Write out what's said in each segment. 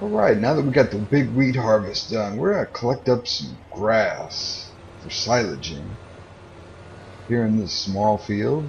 Alright, now that we got the big wheat harvest done, we're going to collect up some grass for silaging here in this small field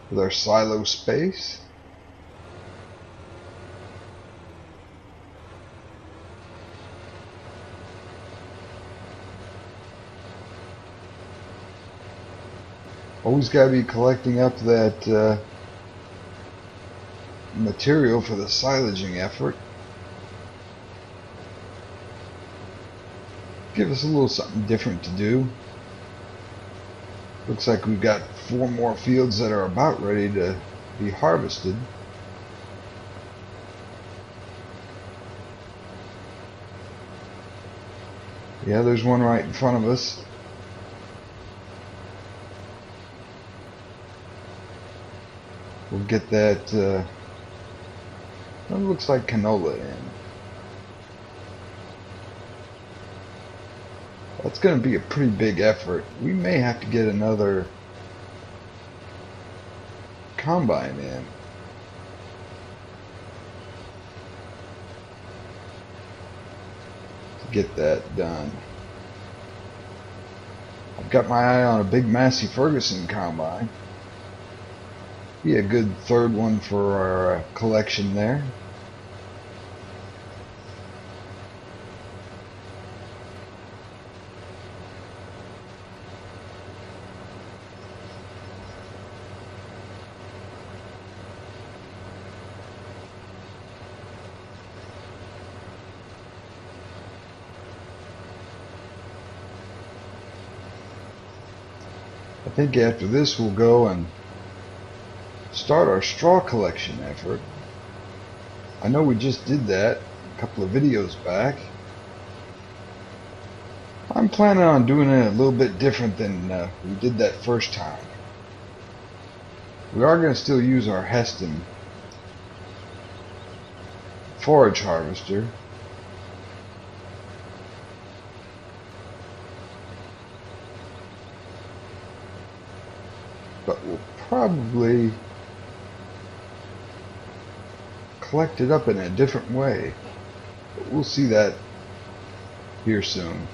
with our Silospace. Always got to be collecting up that material for the silaging effort. Give us a little something different to do. Looks like we've got 4 more fields that are about ready to be harvested. Yeah, there's one right in front of us. We'll get that, it looks like canola in. That's going to be a pretty big effort. We may have to get another combine in. To get that done. I've got my eye on a big Massey Ferguson combine. Be a good third one for our collection there. I think after this we'll go and start our straw collection effort. I know we just did that a couple of videos back. I'm planning on doing it a little bit different than we did that first time. We are going to still use our Hesston forage harvester. But we'll probably collect it up in a different way. But we'll see that here soon.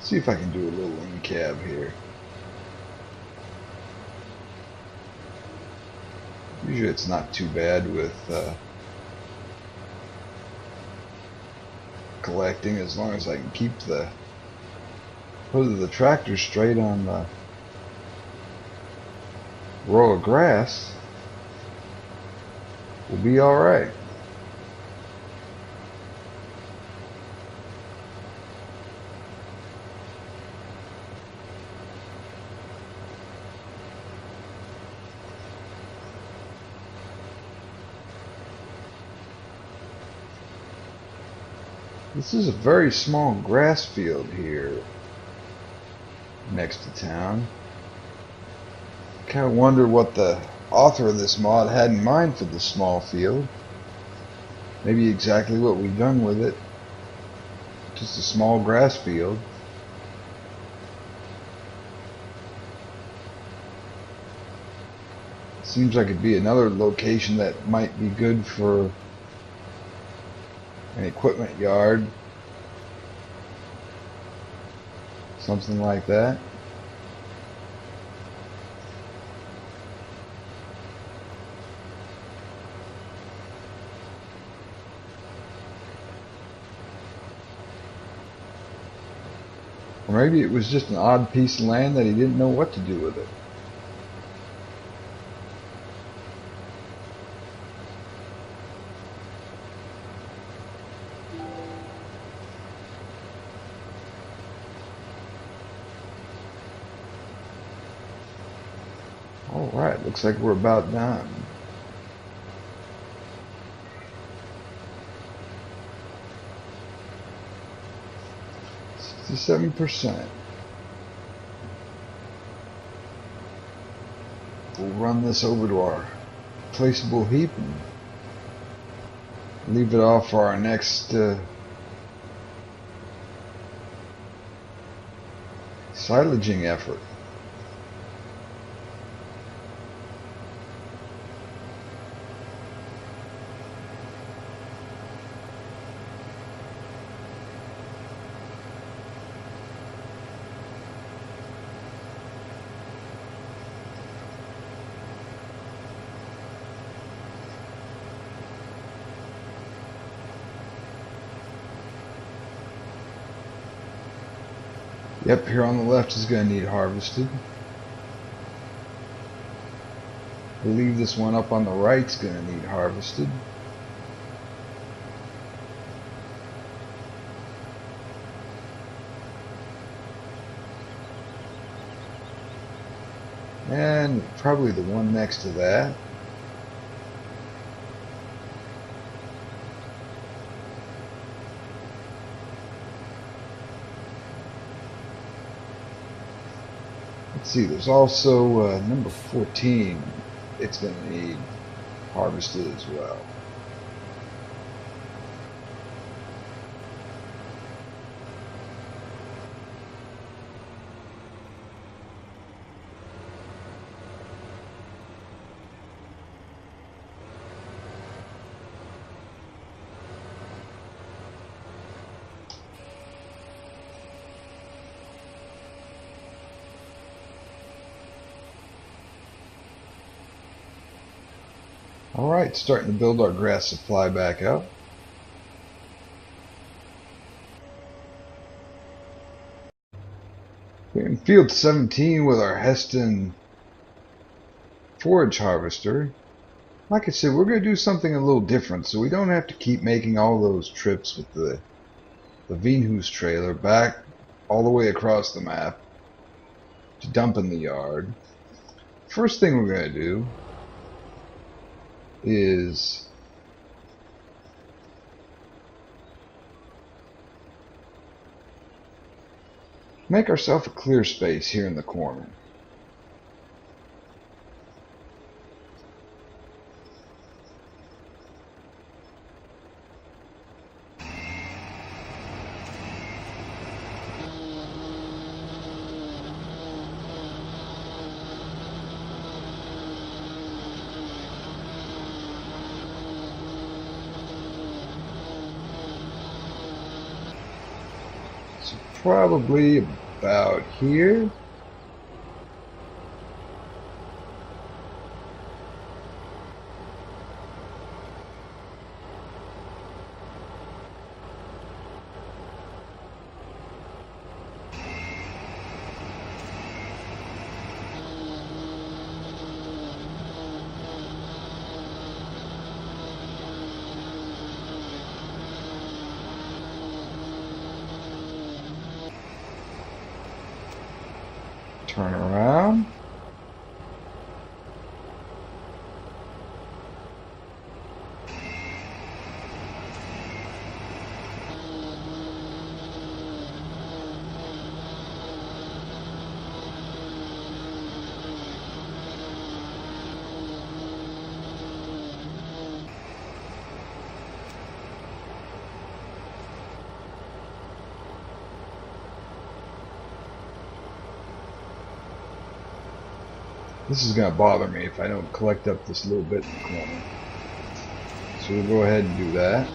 See if I can do a little in cab here. Usually it's not too bad with collecting, as long as I can keep the hood of the tractor straight on the row of grass. We'll be alright. This is a very small grass field here next to town. Kind of wonder what the author of this mod had in mind for this small field. Maybe exactly what we've done with it. Just a small grass field. Seems like it'd be another location that might be good for an equipment yard. Something like that. Or maybe it was just an odd piece of land that he didn't know what to do with it. Alright, looks like we're about done. %. We'll run this over to our placeable heap and leave it off for our next silaging effort. Yep, here on the left is going to need harvested. I believe this one up on the right is going to need harvested. And probably the one next to that. Let's see, there's also number 14. It's going to need harvested as well. Alright, starting to build our grass supply back up. We're in field 17 with our Hesston forage harvester. Like I said, we're going to do something a little different so we don't have to keep making all those trips with the Veenhuis trailer back all the way across the map to dump in the yard. First thing we're going to do is make ourselves a clear space here in the corner. So probably about here. Turn around. This is going to bother me if I don't collect up this little bit in the corner. So we'll go ahead and do that.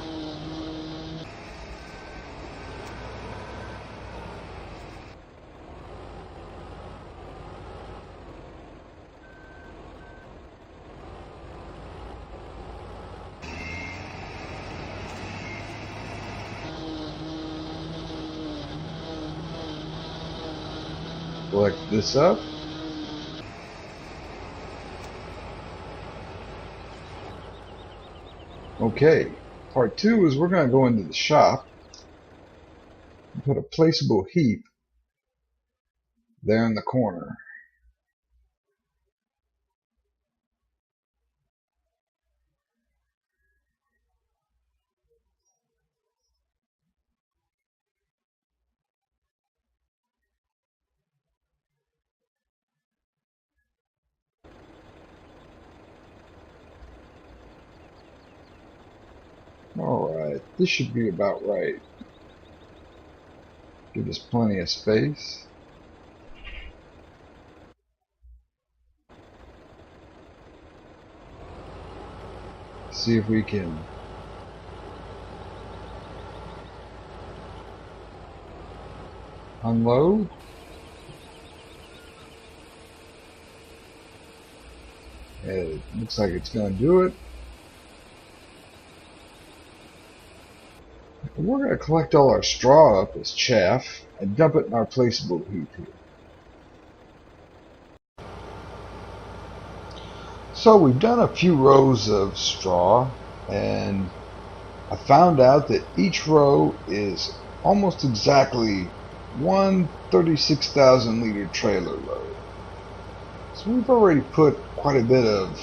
Collect this up. Okay, part 2 is we're going to go into the shop and put a placeable heap there in the corner. Alright, this should be about right. Give us plenty of space. See if we can unload. It looks like it's going to do it. We're going to collect all our straw up as chaff and dump it in our placeable heap here. So we've done a few rows of straw, and I found out that each row is almost exactly one 36,000 liter trailer load. So we've already put quite a bit of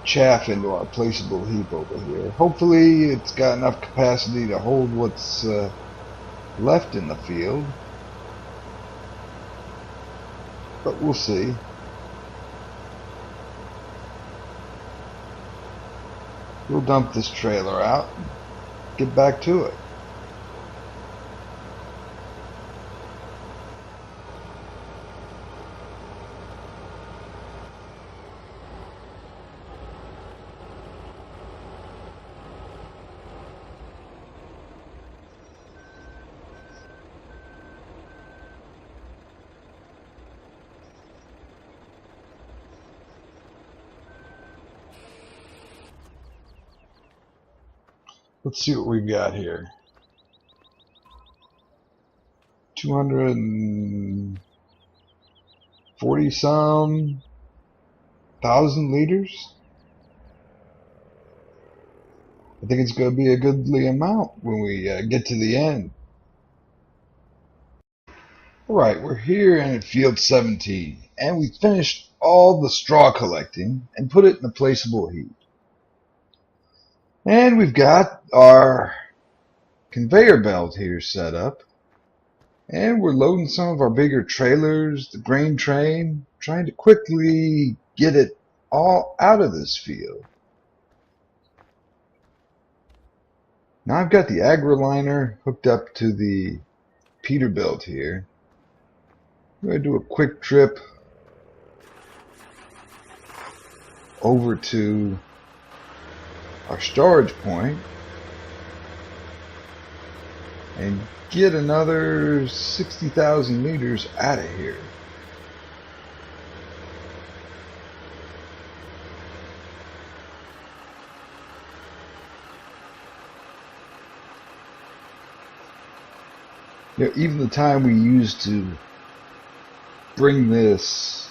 chaff into our placeable heap over here. Hopefully it's got enough capacity to hold what's left in the field, but we'll see. We'll dump this trailer out and get back to it. Let's see what we've got here. 240 some thousand liters. I think it's going to be a goodly amount when we get to the end. Alright, we're here in field 17, and we finished all the straw collecting and put it in the placeable heap. And we've got our conveyor belt here set up, and we're loading some of our bigger trailers, the grain train, trying to quickly get it all out of this field. Now I've got the agroliner hooked up to the Peterbilt here. I'm going to do a quick trip over to our storage point and get another 60,000 liters out of here. You know, even the time we used to bring this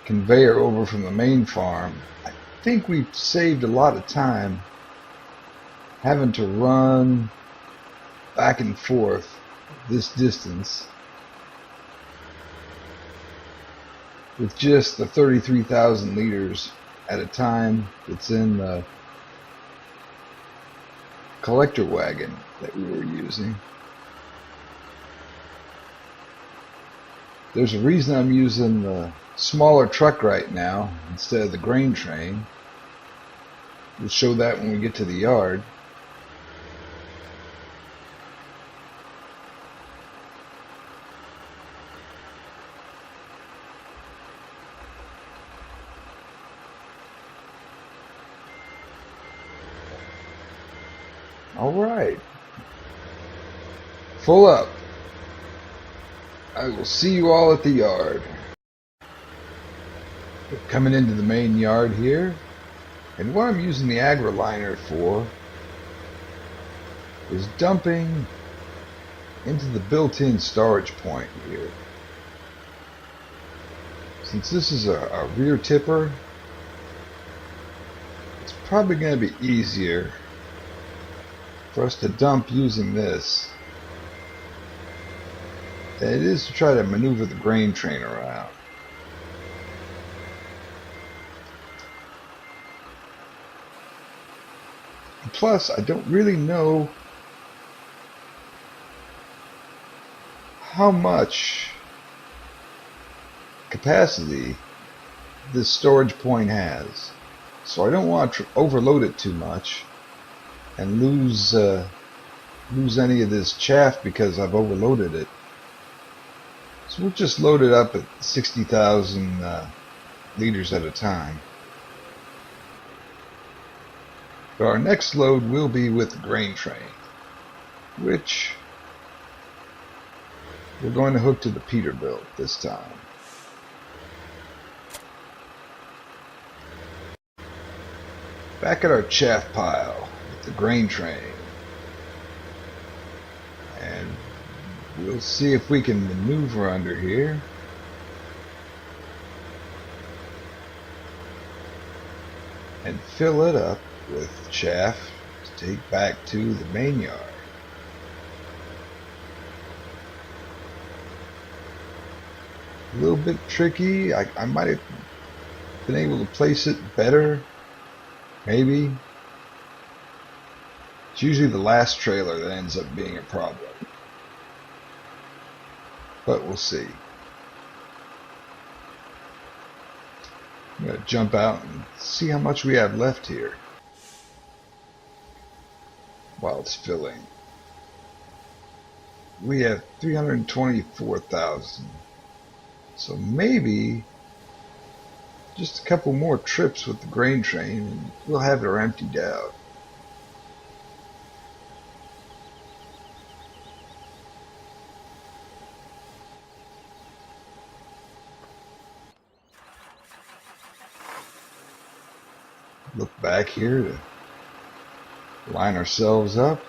conveyor over from the main farm, I think we've saved a lot of time having to run back and forth this distance with just the 33,000 liters at a time that's in the collector wagon that we were using. There's a reason I'm using the smaller truck right now instead of the grain train. We'll show that when we get to the yard. All right. Full up. I will see you all at the yard. We're coming into the main yard here, and what I'm using the agroliner for is dumping into the built-in storage point here. Since this is a rear tipper, it's probably going to be easier for us to dump using this than it is to try to maneuver the grain train around. And plus, I don't really know how much capacity this storage point has, so I don't want to overload it too much and lose any of this chaff because I've overloaded it. So we'll just load it up at 60,000 liters at a time. But our next load will be with the grain train, which we're going to hook to the Peterbilt this time. Back at our chaff pile with the grain train. We'll see if we can maneuver under here. And fill it up with chaff to take back to the main yard. A little bit tricky. I might have been able to place it better. Maybe. It's usually the last trailer that ends up being a problem. But we'll see. I'm going to jump out and see how much we have left here while it's filling. We have 324,000. So maybe just a couple more trips with the grain train and we'll have her emptied out. Look back here to line ourselves up.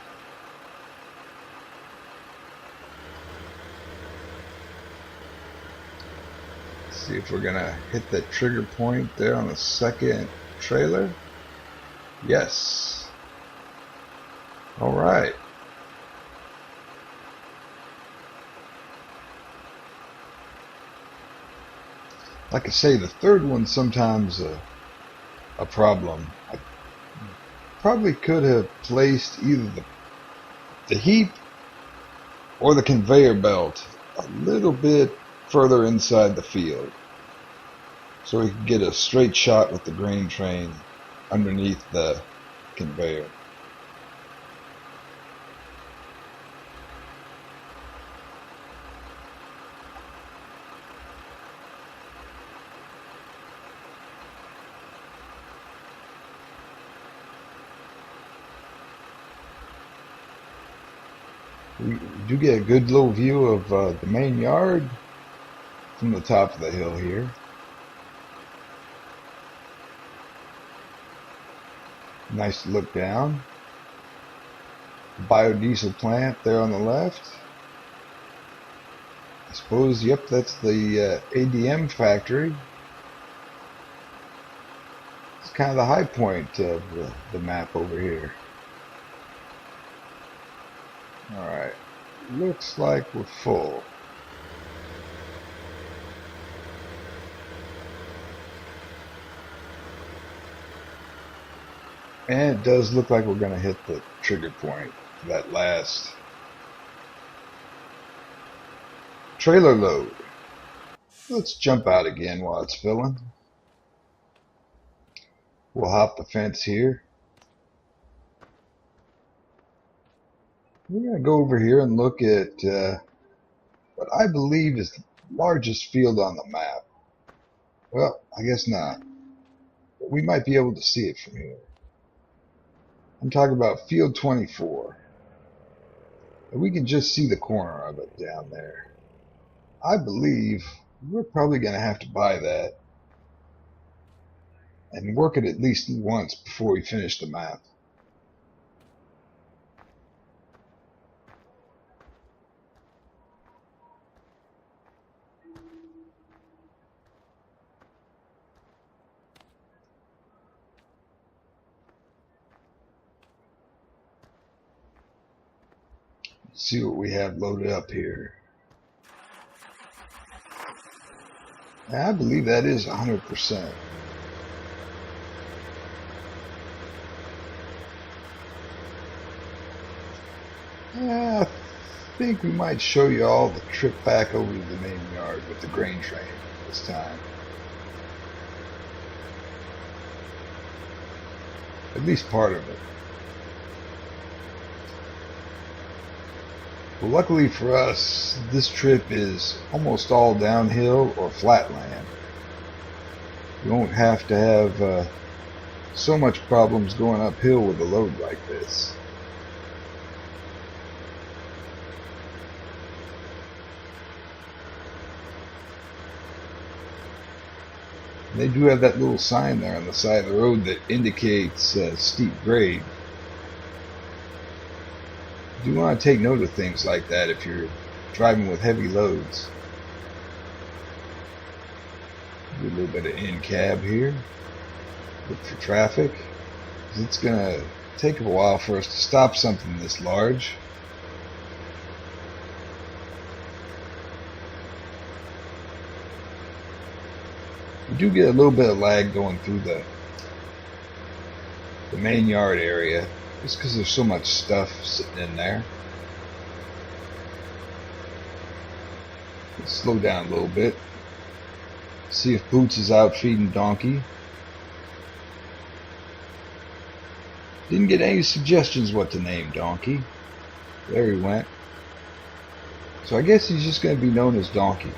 See if we're gonna hit that trigger point there on the second trailer. Yes. All right. Like I say, the third one's sometimes a problem. I probably could have placed either the heap or the conveyor belt a little bit further inside the field so we could get a straight shot with the grain train underneath the conveyor. We do get a good little view of the main yard from the top of the hill here. Nice to look down. Biodiesel plant there on the left. I suppose, yep, that's the ADM factory. It's kind of the high point of the map over here. Alright, looks like we're full. And it does look like we're going to hit the trigger point for that last trailer load. Let's jump out again while it's filling. We'll hop the fence here. We're going to go over here and look at what I believe is the largest field on the map. Well, I guess not. But we might be able to see it from here. I'm talking about field 24. And we can just see the corner of it down there. I believe we're probably going to have to buy that and work it at least once before we finish the map. See what we have loaded up here. I believe that is 100%. I think we might show you all the trip back over to the main yard with the grain train this time. At least part of it. Well, luckily for us, this trip is almost all downhill or flatland. You won't have to have so much problems going uphill with a load like this. They do have that little sign there on the side of the road that indicates steep grade. You do want to take note of things like that if you're driving with heavy loads. Do a little bit of in-cab here. Look for traffic. It's going to take a while for us to stop something this large. We do get a little bit of lag going through the main yard area, just because there's so much stuff sitting in there. Let's slow down a little bit. See if Boots is out feeding Donkey. Didn't get any suggestions what to name Donkey. There he went. So I guess he's just going to be known as Donkey.